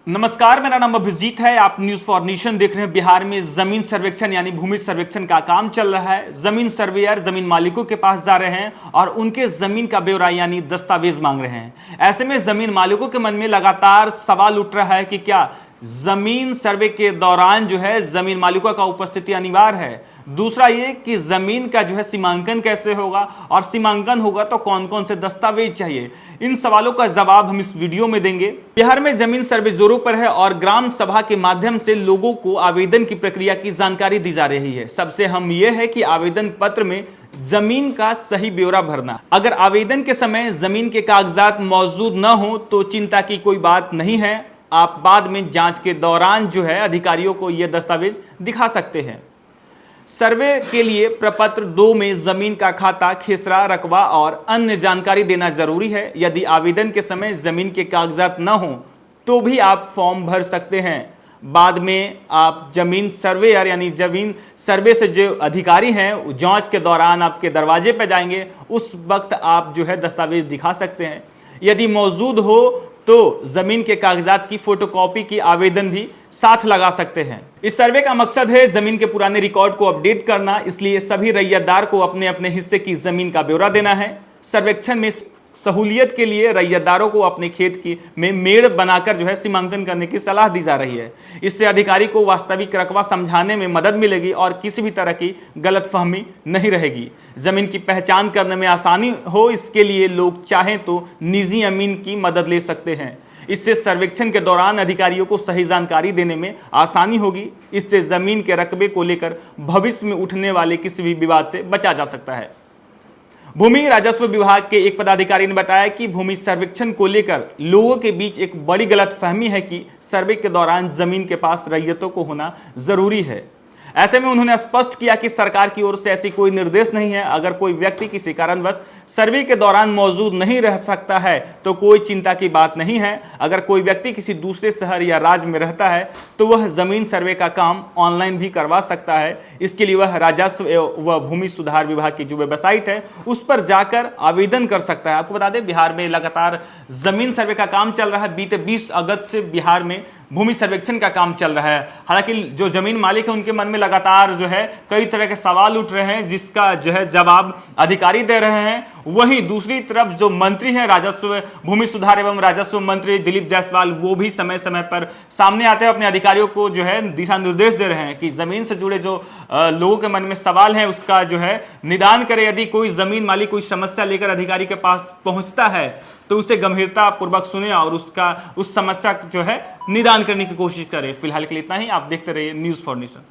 नमस्कार, मेरा नाम अभिजीत है। आप न्यूज फॉर नेशन देख रहे हैं। बिहार में जमीन सर्वेक्षण यानी भूमि सर्वेक्षण का काम चल रहा है। जमीन सर्वेयर जमीन मालिकों के पास जा रहे हैं और उनके जमीन का ब्यौरा यानी दस्तावेज मांग रहे हैं। ऐसे में जमीन मालिकों के मन में लगातार सवाल उठ रहा है कि क्या जमीन सर्वे के दौरान जो है जमीन मालिकों का उपस्थिति अनिवार्य है। दूसरा ये कि जमीन का जो है सीमांकन कैसे होगा और सीमांकन होगा तो कौन कौन से दस्तावेज चाहिए। इन सवालों का जवाब हम इस वीडियो में देंगे। बिहार में जमीन सर्वे जोरों पर है और ग्राम सभा के माध्यम से लोगों को आवेदन की प्रक्रिया की जानकारी दी जा रही है। सबसे अहम यह है कि आवेदन पत्र में जमीन का सही ब्यौरा भरना। अगर आवेदन के समय जमीन के कागजात मौजूद न हो तो चिंता की कोई बात नहीं है। आप बाद में जांच के दौरान जो है अधिकारियों को यह दस्तावेज दिखा सकते हैं। सर्वे के लिए प्रपत्र 2 में जमीन का खाता, खेसरा, रकबा और अन्य जानकारी देना जरूरी है। यदि आवेदन के समय जमीन के कागजात न हो तो भी आप फॉर्म भर सकते हैं। बाद में आप जमीन सर्वेयर यानी जमीन सर्वे से जो अधिकारी हैं जांच के दौरान आपके दरवाजे पर जाएंगे, उस वक्त आप जो है दस्तावेज दिखा सकते हैं। यदि मौजूद हो तो जमीन के कागजात की फोटोकॉपी की आवेदन भी साथ लगा सकते हैं। इस सर्वे का मकसद है जमीन के पुराने रिकॉर्ड को अपडेट करना, इसलिए सभी रैयतदार को अपने अपने हिस्से की जमीन का ब्यौरा देना है। सर्वेक्षण में सहूलियत के लिए रैयतदारों को अपने खेत की में मेड़ बनाकर जो है सीमांकन करने की सलाह दी जा रही है। इससे अधिकारी को वास्तविक रकबा समझाने में मदद मिलेगी और किसी भी तरह की गलतफहमी नहीं रहेगी। जमीन की पहचान करने में आसानी हो, इसके लिए लोग चाहें तो निजी अमीन की मदद ले सकते हैं। इससे सर्वेक्षण के दौरान अधिकारियों को सही जानकारी देने में आसानी होगी। इससे जमीन के रकबे को लेकर भविष्य में उठने वाले किसी भी विवाद से बचा जा सकता है। भूमि राजस्व विभाग के एक पदाधिकारी ने बताया कि भूमि सर्वेक्षण को लेकर लोगों के बीच एक बड़ी गलतफहमी है कि सर्वे के दौरान जमीन के पास रैयतों को होना जरूरी है। ऐसे में उन्होंने स्पष्ट किया कि सरकार की ओर से ऐसी कोई निर्देश नहीं है। अगर कोई व्यक्ति किसी कारणवश सर्वे के दौरान मौजूद नहीं रह सकता है तो कोई चिंता की बात नहीं है। अगर कोई व्यक्ति किसी दूसरे शहर या राज्य में रहता है तो वह जमीन सर्वे का काम ऑनलाइन भी करवा सकता है। इसके लिए वह राजस्व व भूमि सुधार विभाग की जो वेबसाइट है उस पर जाकर आवेदन कर सकता है। आपको बता दें, बिहार में लगातार जमीन सर्वे का काम चल रहा है। बीते 20 अगस्त से बिहार में भूमि सर्वेक्षण का काम चल रहा है। हालांकि जो जमीन मालिक है उनके मन में लगातार जो है कई तरह के सवाल उठ रहे हैं, जिसका जो है जवाब अधिकारी दे रहे हैं। वहीं दूसरी तरफ जो मंत्री हैं राजस्व भूमि सुधार एवं राजस्व मंत्री दिलीप जायसवाल, वो भी समय समय पर सामने आते हैं, अपने अधिकारियों को जो है दिशा निर्देश दे रहे हैं कि जमीन से जुड़े जो लोगों के मन में सवाल है उसका जो है निदान करे। यदि कोई जमीन मालिक कोई समस्या लेकर अधिकारी के पास पहुंचता है तो उसे गंभीरता पूर्वक सुने और उस समस्या जो है निदान करने की कोशिश करें। फिलहाल के लिए इतना ही। आप देखते रहिए न्यूज फॉर नेशन।